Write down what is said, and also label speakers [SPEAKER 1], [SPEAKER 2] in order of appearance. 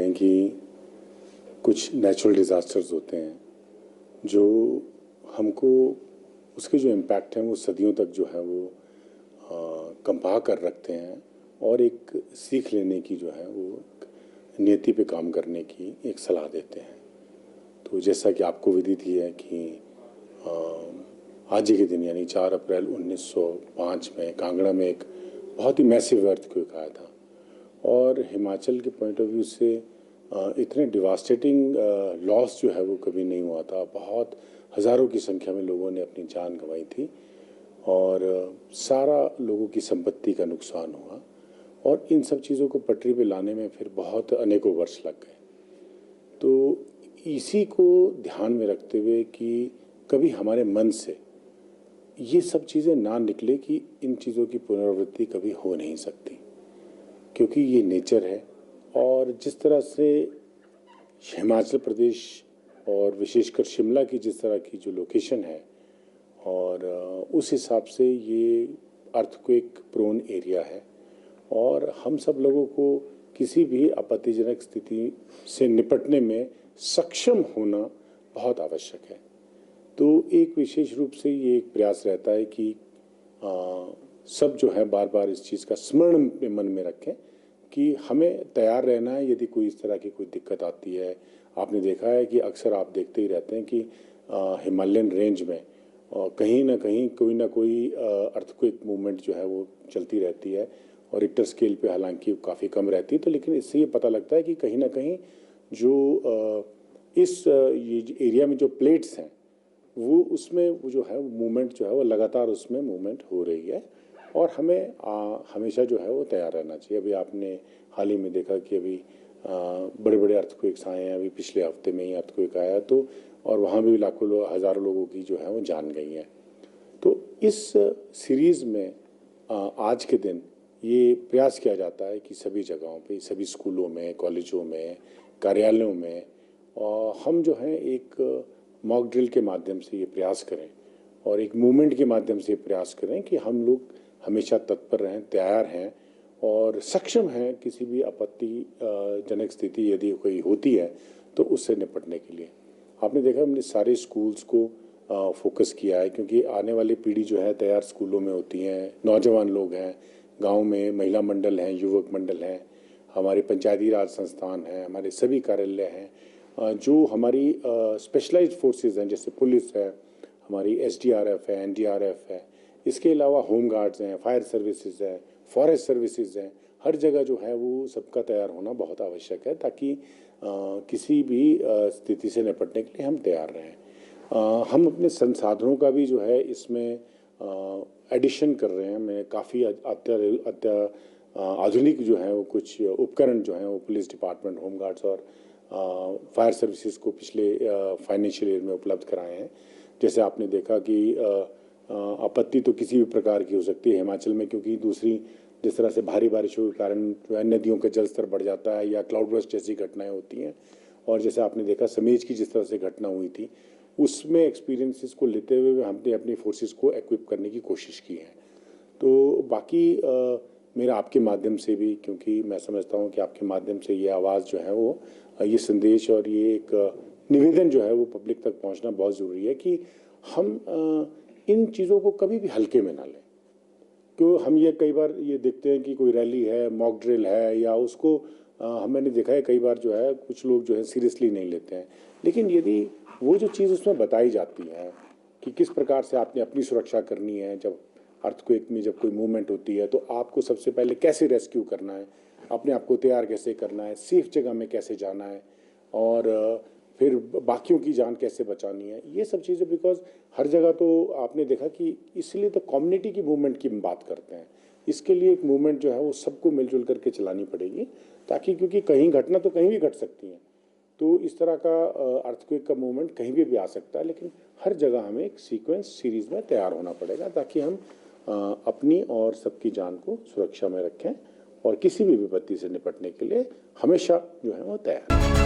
[SPEAKER 1] हैं कि कुछ नेचुरल डिज़ास्टर्स होते हैं जो हमको उसके जो इम्पैक्ट हैं वो सदियों तक जो है वो कंपा कर रखते हैं और एक सीख लेने की जो है वो नियति पे काम करने की एक सलाह देते हैं। तो जैसा कि आपको विदित ही है कि आज ही के दिन यानी 4 अप्रैल 1905 में कांगड़ा में एक बहुत ही मैसिव अर्थक्वेक आया था और हिमाचल के पॉइंट ऑफ व्यू से इतने डिवास्टेटिंग लॉस जो है वो कभी नहीं हुआ था। बहुत हज़ारों की संख्या में लोगों ने अपनी जान गंवाई थी और सारा लोगों की संपत्ति का नुकसान हुआ और इन सब चीज़ों को पटरी पे लाने में फिर बहुत अनेकों वर्ष लग गए। तो इसी को ध्यान में रखते हुए कि कभी हमारे मन से ये सब चीज़ें ना निकले कि इन चीज़ों की पुनरावृत्ति कभी हो नहीं सकती, क्योंकि ये नेचर है। और जिस तरह से हिमाचल प्रदेश और विशेषकर शिमला की जिस तरह की जो लोकेशन है और उस हिसाब से ये अर्थक्वेक प्रोन एरिया है और हम सब लोगों को किसी भी आपत्तिजनक स्थिति से निपटने में सक्षम होना बहुत आवश्यक है। तो एक विशेष रूप से ये एक प्रयास रहता है कि सब जो है बार बार इस चीज़ का स्मरण अपने मन में रखें कि हमें तैयार रहना है यदि कोई इस तरह की कोई दिक्कत आती है। आपने देखा है कि अक्सर आप देखते ही रहते हैं कि हिमालयन रेंज में कहीं ना कोई अर्थक्वेक मूवमेंट जो है वो चलती रहती है और रिक्टर स्केल पे हालांकि काफ़ी कम रहती है। तो लेकिन इससे ये पता लगता है कि कहीं ना कहीं जो इस ये एरिया में जो प्लेट्स हैं वो उसमें वो जो है मूवमेंट जो है वो लगातार उसमें मूवमेंट हो रही है और हमें हमेशा जो है वो तैयार रहना चाहिए। अभी आपने हाल ही में देखा कि अभी बड़े बड़े अर्थक्वेक्स आए हैं। अभी पिछले हफ्ते में ही अर्थक्वेक आया तो और वहाँ भी लाखों लोग हज़ारों लोगों की जो है वो जान गई है। तो इस सीरीज़ में आज के दिन ये प्रयास किया जाता है कि सभी जगहों पे, सभी स्कूलों में, कॉलेजों में, कार्यालयों में हम जो है एक मॉक ड्रिल के माध्यम से ये प्रयास करें और एक मूवमेंट के माध्यम से प्रयास करें कि हम लोग हमेशा तत्पर रहें, तैयार हैं और सक्षम हैं किसी भी आपत्तिजनक स्थिति यदि कोई होती है तो उससे निपटने के लिए। आपने देखा हमने सारे स्कूल्स को फोकस किया है क्योंकि आने वाली पीढ़ी जो है तैयार स्कूलों में होती हैं, नौजवान लोग हैं, गांव में महिला मंडल हैं, युवक मंडल हैं, हमारे पंचायती राज संस्थान हैं, हमारे सभी कार्यालय हैं, जो हमारी स्पेशलाइज्ड फोर्सेस हैं जैसे पुलिस है, हमारी SDRF है, NDRF है, इसके अलावा होम गार्ड्स हैं, फायर सर्विसेज है, फॉरेस्ट सर्विसेज हैं। हर जगह जो है वो सबका तैयार होना बहुत आवश्यक है ताकि किसी भी स्थिति से निपटने के लिए हम तैयार रहें। हम अपने संसाधनों का भी जो है इसमें एडिशन कर रहे हैं। मैं काफ़ी आधुनिक जो है वो कुछ उपकरण जो हैं वो पुलिस डिपार्टमेंट, होम गार्ड्स और फायर सर्विसेज को पिछले फाइनेंशियल ईयर में उपलब्ध कराए हैं। जैसे आपने देखा कि आपत्ति तो किसी भी प्रकार की हो सकती है हिमाचल में, क्योंकि दूसरी जिस तरह से भारी बारिशों के कारण जो है नदियों का जल स्तर बढ़ जाता है या क्लाउड बर्स्ट जैसी घटनाएं होती हैं और जैसे आपने देखा समेज की जिस तरह से घटना हुई थी उसमें एक्सपीरियंसेस को लेते हुए हमने अपनी फोर्सेस को एक्विप करने की कोशिश की है। तो बाकी मेरा आपके माध्यम से भी, क्योंकि मैं समझता हूँ कि आपके माध्यम से ये आवाज़ जो है वो ये संदेश और ये एक निवेदन जो है वो पब्लिक तक पहुँचना बहुत ज़रूरी है कि हम इन चीज़ों को कभी भी हल्के में ना लें। क्यों हम ये कई बार ये देखते हैं कि कोई रैली है, मॉक ड्रिल है या उसको मैंने देखा है कई बार जो है कुछ लोग जो है सीरियसली नहीं लेते हैं। लेकिन यदि वो जो चीज़ उसमें बताई जाती है कि किस प्रकार से आपने अपनी सुरक्षा करनी है, जब अर्थक्वेक में जब कोई मूवमेंट होती है तो आपको सबसे पहले कैसे रेस्क्यू करना है, अपने आप को तैयार कैसे करना है, सेफ जगह में कैसे जाना है और फिर बाकियों की जान कैसे बचानी है, ये सब चीज़ें। बिकॉज हर जगह तो आपने देखा कि इसलिए तो कम्युनिटी की मूवमेंट की बात करते हैं। इसके लिए एक मूवमेंट जो है वो सबको मिलजुल करके चलानी पड़ेगी ताकि, क्योंकि कहीं घटना तो कहीं भी घट सकती है। तो इस तरह का अर्थक्वेक का मूवमेंट कहीं भी आ सकता है, लेकिन हर जगह हमें एक सीक्वेंस सीरीज में तैयार होना पड़ेगा ताकि हम अपनी और सबकी जान को सुरक्षा में रखें और किसी भी विपत्ति से निपटने के लिए हमेशा जो है वो तैयार हैं।